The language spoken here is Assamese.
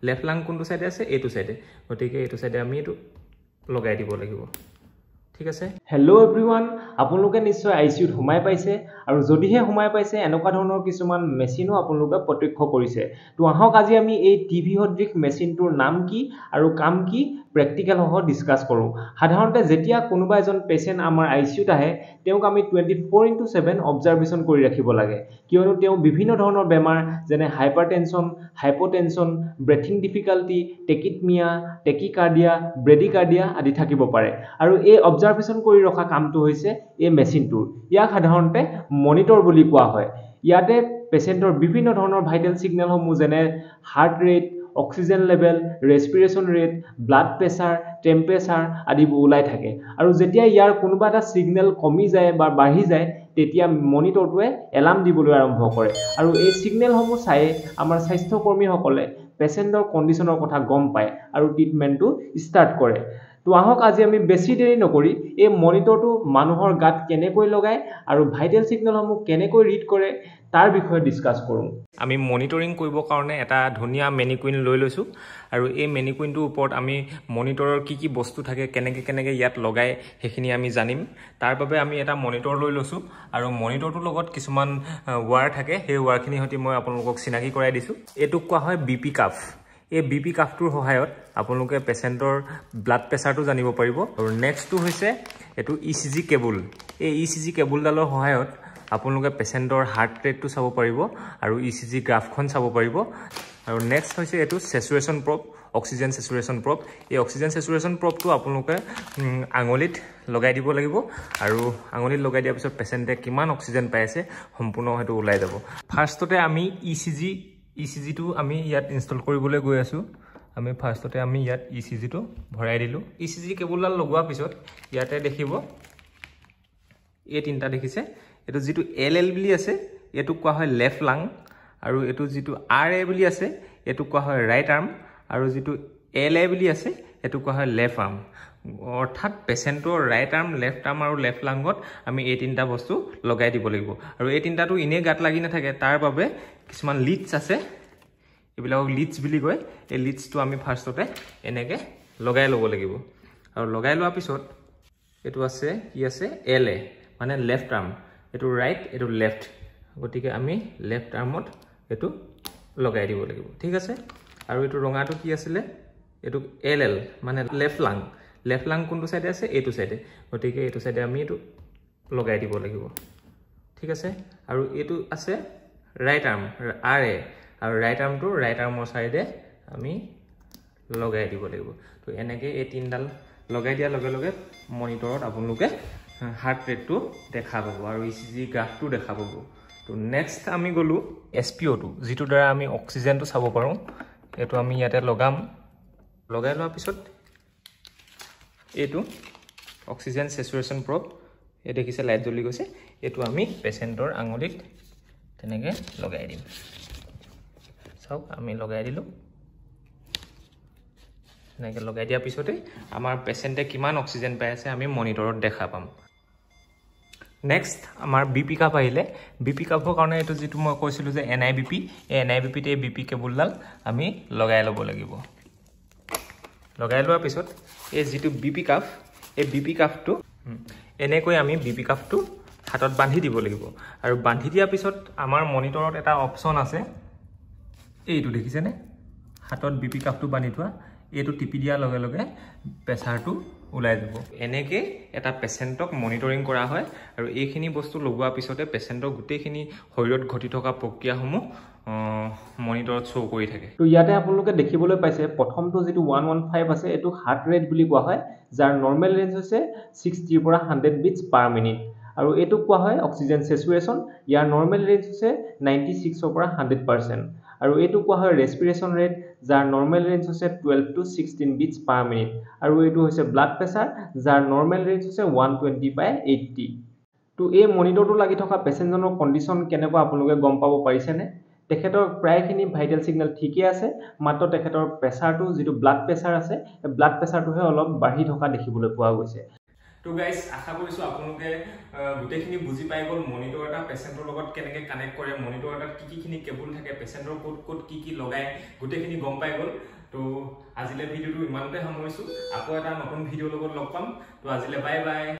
লেফট লাং কোনটো সাইডে আছে এইটো সাইডে গতিকে এইটো সাইডে আমি এইটো লগাই দিব লাগিব ঠিক আছে হেল্ল' এভৰিৱান আপোনালোকে নিশ্চয় আইচিইউত সোমাই পাইছে আৰু যদিহে সোমাই পাইছে এনেকুৱা ধৰণৰ কিছুমান মেচিনো আপোনালোকে প্ৰত্যক্ষ কৰিছে তো আহক আজি আমি এই টিভি সদৃশ মেচিনটোৰ নাম কি আৰু কাম কি প্ৰেক্টিকেল সহ ডিসকাস কৰোঁ সাধাৰণতে যেতিয়া কোনোবা এজন পেশেন্ট আমাৰ আইচিইউত আহে তেওঁক আমি 24/7 অবজাৰভেশন কৰি ৰাখিব লাগে কিয়নো তেওঁ বিভিন্ন ধৰণৰ বেমাৰ যেনে হাইপাৰটেনশন হাইপোটেনশন ব্ৰেথিং ডিফিকাল্টি টেকিটমিয়া টেকিকাৰ্ডিয়া ব্ৰেডিকাৰ্ডিয়া আদি থাকিব পাৰে আৰু এই অবজাৰভেশন কৰি ৰখা কামটো হৈছে এই মেচিনটোৰ ইয়াক সাধাৰণতে মনিটৰ বুলি কোৱা হয় ইয়াতে পেশেন্টৰ বিভিন্ন ধৰণৰ ভাইটেল সিগনেলসমূহ যেনে heart rate oxygen level respiration rate blood pressure temperature আদি ওলাই থাকে আৰু যেতিয়া ইয়াৰ কোনোবা এটা সিগনেল কমি যায় বা বাঢ়ি যায় তেতিয়া মনিটৰটোৱে এলাৰ্ম দিবলৈ আৰম্ভ কৰে আৰু এই সিগনেলসমূহ চাই আমাৰ স্বাস্থ্য কৰ্মীসকলে পেশেন্টৰ কণ্ডিশনৰ কথা গম পায় আৰু ট্ৰিটমেন্টটো ষ্টাৰ্ট কৰে তো আহক আজি আমি বেছি দেৰি নকৰি এই মনিটৰটো মানুহৰ গাত কেনেকৈ লগায় আৰু ভাইটেল সিগনেলসমূহ কেনেকৈ ৰিড কৰে তাৰ বিষয়ে ডিসকাস কৰোঁ আমি মনিটৰিং কৰিব কাৰণে এটা ধুনিয়া মেনিকুইন লৈ লৈছো আৰু এই মেনিকুইনটোৰ ওপৰত আমি মনিটৰৰ কি বস্তু থাকে কেনেকে ইয়াত লগায় হেখিনি আমি জানিম তাৰ বাবে আমি এটা মনিটৰ লৈ লৈছো আৰু মনিটৰটোৰ লগত কিছুমান ওয়্যাৰ থাকে সেই ওয়্যাৰখিনি হতি মই আপোনালোকক চিনাকি কৰাই দিছো এটো কোৱা হয় বিপি কাফ এই বিপি কাফটোৰ সহায়ত আপোনালোকে পেশেন্টৰ ব্লাড প্ৰেছাৰটো জানিব পাৰিব আৰু নেক্সটটো হৈছে এটো ইচিজি কেবল এই ইচিজি কেবলডালৰ সহায়ত আপোনালোকে পেশেন্টৰ হাৰ্ট ৰেটটো চাব পাৰিব আৰু ইচিজি গ্ৰাফখন চাব পাৰিব আৰু নেক্সট হৈছে এটো স্যাচুৰেশন প্ৰব অক্সিজেন স্যাচুৰেশন প্ৰব এই অক্সিজেন স্যাচুৰেশন প্ৰবটো আপোনালোকে আঙুলিত লগাই দিব লাগিব আৰু আঙুলিত লগাই দিয়াৰ পিছত পেশেন্টে কিমান অক্সিজেন পাই আছে সম্পূৰ্ণ হেতু ওলাই যাব ফাৰ্ষ্টতে আমি ইচিজি টো আমি ইয়াত ইনষ্টল কৰিবলৈ গৈ আছো আমি ফাৰ্ষ্টতে আমি ইয়াত ইচিজি টো ভৰাই দিলো ইচিজি কেবলডাল লগোৱাৰ পিছত ইয়াতে দেখিব এই তিনটা দেখিছে এটো যেটো এলএল বুলি আছে এটো কোৱা হয় লেফট লাং আৰু এটো যেটো আৰএ বুলি আছে এটো কোৱা হয় ৰাইট আৰ্ম আৰু যেটো এলএ বুলি আছে এটো কোৱা হয় লেফট আৰ্ম অৰ্থাৎ পেশেন্টৰ ৰাইট আৰ্ম লেফট আৰ্ম আৰু লেফট লাংত আমি এই তিনটা বস্তু লগাই দিব লাগিব আৰু এই তিনটাটো ইনে গাত লাগি না থাকে তাৰ বাবে কিছুমান লিডছ আছে এবিলাকক লিডছ বুলি কয় এই লিডছটো আমি ফাৰ্ষ্টতে এনেকে লগাই ল'ব লাগিব আৰু লগাই লোৱাৰ পিছত এটো আছে কি আছে এলএ মানে লেফট আৰ্ম এটো ৰাইট এটো লেফট গতিকে আমি লেফট আৰ্মত এটো লগাই দিব লাগিব ঠিক আছে আৰু এটো ৰঙাটো কি আছিল এটো এলএল মানে লেফট লাং কোনটো সাইডে আছে এইটো সাইডে গতিকে এইটো সাইডে আমি এটো লগাই দিব লাগিব ঠিক আছে আৰু এটো আছে ৰাইট আৰ্ম আৰএ আৰু ৰাইট আৰ্মৰ সাইডে আমি লগাই দিব লাগিব তো এনেকে এই তিনডাল লগাই দিয়া লগে লগে মনিটৰত আপোনালোকে হাৰ্ট ৰেটটো দেখা পাব আৰু ইচিজি গ্ৰাফটো দেখা পাব তো নেক্সট আমি গলো এসপিও2 যেটো দ্বাৰা আমি অক্সিজেনটো চাব পাৰো এটো আমি ইয়াতে লগাম লগাই লোৱাৰ পিছত এটো অক্সিজেন স্যাচুৰেশন প্ৰব এ দেখিছে লাইট জ্বলি গৈছে এটো আমি পেশেন্টৰ আঙুলিত তেনেকে লগাই দিম সব আমি লগাই দিলো এনেকে লগাই দিয়া পিছতে আমাৰ পেশেন্টে কিমান অক্সিজেন পাই আছে আমি মনিটৰত দেখা পাম নেক্সট আমাৰ বিপি কাপ আহিলে বিপি কাপৰ কাৰণে এটো যেটো মই কৈছিলো যে এনআইবিপি এই এনআইবিপি তে বিপি কেবলডাল আমি লগাই ল'ব লাগিব লগাই লোৱাৰ পিছত এই যেটো বিপি কাপ এই বিপি কাপটো এনেকৈ আমি বিপি কাপটো হাতত বান্ধি দিব লাগিব আৰু বান্ধি দিয়াৰ পিছত আমাৰ মনিটৰত এটা অপচন আছে এইটো দেখিছেনে হাতত বিপি কাপটো বান্ধি থোৱা এটো টিপি দিয়া লগে লগে প্ৰেছাৰটো ওলাই যাব এনেকে এটা পেশেন্টক মনিটৰিং কৰা হয় আৰু এইখিনি বস্তু লগোৱাৰ পিছতে পেশেন্টৰ গুটেখিনি শৰীৰত ঘটি থকা প্ৰক্ৰিয়াসমূহ মনিটৰত শো কৰি থাকে তো ইয়াতে আপোনালোকে দেখিবলৈ পাইছে প্ৰথমটো যেটো 115 আছে এটো হাৰ্ট ৰেট বুলি কোৱা হয় যাৰ নৰমাল ৰেঞ্জ হৈছে 60 পৰা 100 বিটস পাৰ মিনিট আৰু এটো কোৱা হয় অক্সিজেন স্যাচুৰেশন ইয়াৰ নৰমাল ৰেঞ্জ হৈছে 96 পৰা 100% আৰু এটো কোৱা হয় ৰেসপিৰেশন ৰেট যাৰ নৰমাল ৰেঞ্জ হৈছে 12 to 16 বিটস পাৰ মিনিট আৰু এটো হৈছে ব্লাড প্ৰেছাৰ যাৰ নৰমাল ৰেঞ্জ হৈছে 120 by 80 তো এই মনিটৰটো লাগি থকা পেশেন্টজনৰ কণ্ডিশন কেনেকুৱা আপোনালোকে গম পাব পাৰিছেনে তেখেতৰ প্ৰায়খিনি ভাইটেল সিগনেল ঠিকই আছে মাত্ৰ তেখেতৰ প্ৰেছাৰটো যেটো ব্লাড প্ৰেছাৰ আছে এই ব্লাড প্ৰেছাৰটোহে অলপ বাঢ়ি থকা দেখিবলৈ পোৱা গৈছে তো গাইজ আশা কৰিছো আপোনালোকে গোটেইখিনি বুজি পাই গ'ল মনিটৰ এটা পেচেণ্টৰ লগত কেনেকৈ কানেক্ট কৰে মনিটৰ এটাত কি কেবুল থাকে পেচেণ্টৰ ক'ত কি লগায় গোটেইখিনি গম পাই গ'ল তো আজিলৈ ভিডিঅ'টো ইমানতে সামৰিছোঁ আকৌ এটা নতুন ভিডিঅ'ৰ লগত লগ পাম তো আজিলৈ বাই বাই